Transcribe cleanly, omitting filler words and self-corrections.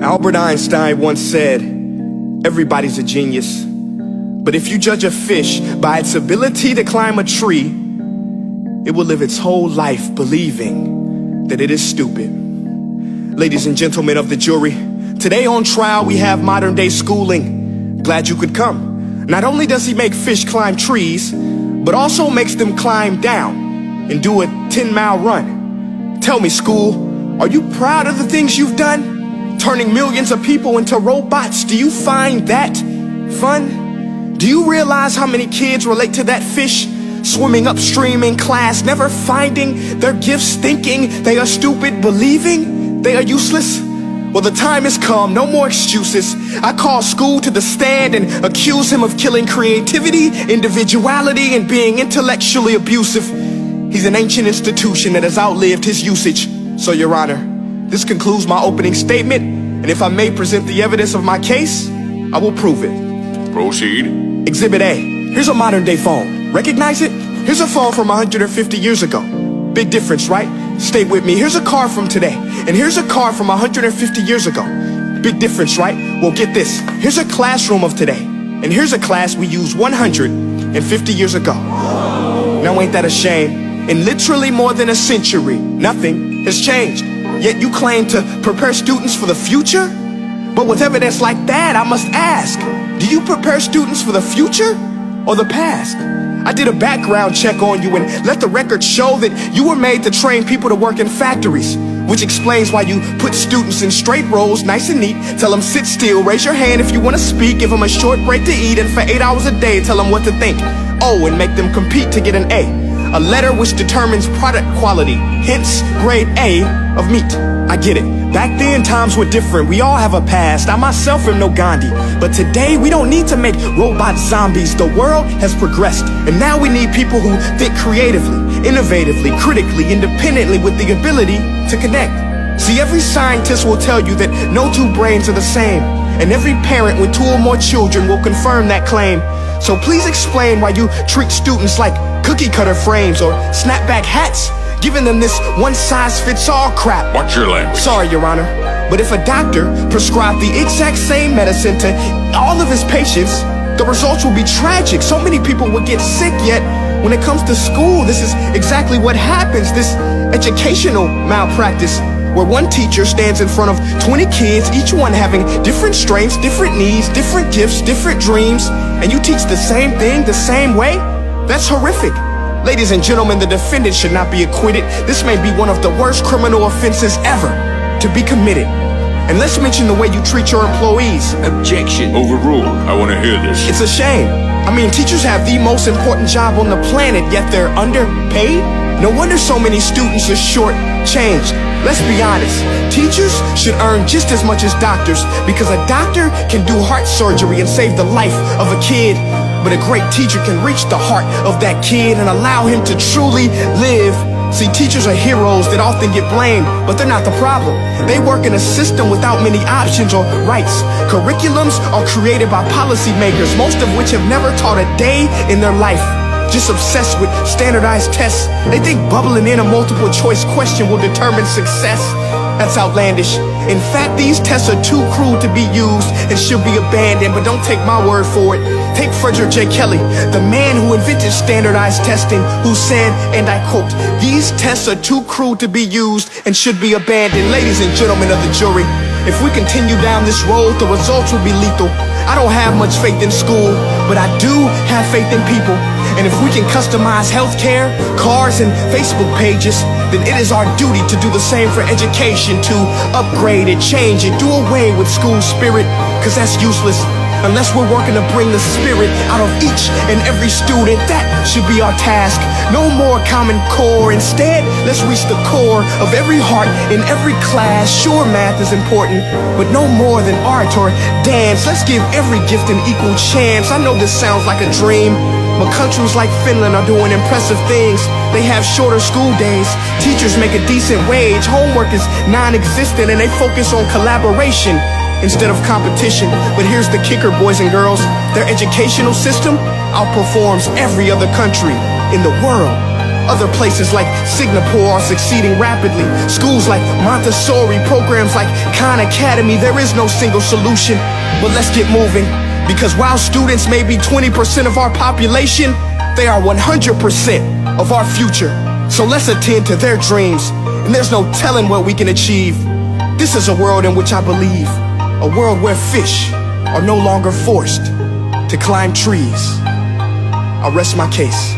Albert Einstein once said, everybody's a genius. But if you judge a fish by its ability to climb a tree, it will live its whole life believing that it is stupid. Ladies and gentlemen of the jury, today on trial we have modern day schooling. Glad you could come. Not only does he make fish climb trees, but also makes them climb down and do a 10-mile run. Tell me, school, are you proud of the things you've done? Turning millions of people into robots, do you find that fun? Do you realize how many kids relate to that fish? Swimming upstream in class, never finding their gifts, thinking they are stupid, believing they are useless? Well, the time has come, no more excuses. I call school to the stand and accuse him of killing creativity, individuality, and being intellectually abusive. He's an ancient institution that has outlived his usage. So, Your Honor, this concludes my opening statement, and if I may present the evidence of my case, I will prove it. Proceed. Exhibit A. Here's a modern day phone. Recognize it? Here's a phone from 150 years ago. Big difference, right? Stay with me. Here's a car from today, and here's a car from 150 years ago. Big difference, right? Well, get this. Here's a classroom of today, and here's a class we used 150 years ago. Now ain't that a shame? In literally more than a century, nothing has changed. Yet you claim to prepare students for the future? But with evidence like that, I must ask, do you prepare students for the future or the past? I did a background check on you and let the record show that you were made to train people to work in factories, which explains why you put students in straight rows, nice and neat, tell them sit still, raise your hand if you want to speak, give them a short break to eat, and for 8 hours a day tell them what to think. Oh, and make them compete to get an A. A letter which determines product quality, hence grade A of meat. I get it. Back then, times were different. We all have a past. I myself am no Gandhi. But today, we don't need to make robot zombies. The world has progressed. And now we need people who think creatively, innovatively, critically, independently, with the ability to connect. See, every scientist will tell you that no two brains are the same. And every parent with 2 or more children will confirm that claim. So please explain why you treat students like cookie cutter frames or snapback hats, giving them this one-size-fits-all crap. Watch your language. Sorry, Your Honor, but if a doctor prescribed the exact same medicine to all of his patients, the results will be tragic. So many people will get sick, yet when it comes to school, this is exactly what happens. This educational malpractice, where one teacher stands in front of 20 kids, each one having different strengths, different needs, different gifts, different dreams, and you teach the same thing the same way? That's horrific. Ladies and gentlemen, the defendant should not be acquitted. This may be one of the worst criminal offenses ever to be committed. And let's mention the way you treat your employees. Objection. Overruled. I want to hear this. It's a shame. I mean, teachers have the most important job on the planet, yet they're underpaid? No wonder so many students are short-changed. Let's be honest, teachers should earn just as much as doctors, because a doctor can do heart surgery and save the life of a kid, but a great teacher can reach the heart of that kid and allow him to truly live. See, teachers are heroes that often get blamed, but they're not the problem. They work in a system without many options or rights. Curriculums are created by policymakers, most of which have never taught a day in their life. Just obsessed with standardized tests. They think bubbling in a multiple choice question will determine success. That's outlandish. In fact, these tests are too cruel to be used and should be abandoned, but don't take my word for it. Take Frederick J. Kelly, the man who invented standardized testing, who said, and I quote, "These tests are too cruel to be used and should be abandoned." Ladies and gentlemen of the jury, if we continue down this road, the results will be lethal. I don't have much faith in school, but I do have faith in people. And if we can customize healthcare, cars, and Facebook pages, then it is our duty to do the same for education, to upgrade it, change it, do away with school spirit, because that's useless. Unless we're working to bring the spirit out of each and every student, that should be our task. No more Common Core. Instead, let's reach the core of every heart in every class. Sure, math is important, but no more than art or dance. Let's give every gift an equal chance. I know this sounds like a dream, but countries like Finland are doing impressive things. They have shorter school days, teachers make a decent wage, homework is non-existent, and they focus on collaboration instead of competition. But here's the kicker, boys and girls. Their educational system outperforms every other country in the world. Other places like Singapore are succeeding rapidly. Schools like Montessori, programs like Khan Academy, there is no single solution. But let's get moving, because while students may be 20% of our population, they are 100% of our future. So let's attend to their dreams, and there's no telling what we can achieve. This is a world in which I believe, a world where fish are no longer forced to climb trees. I rest my case.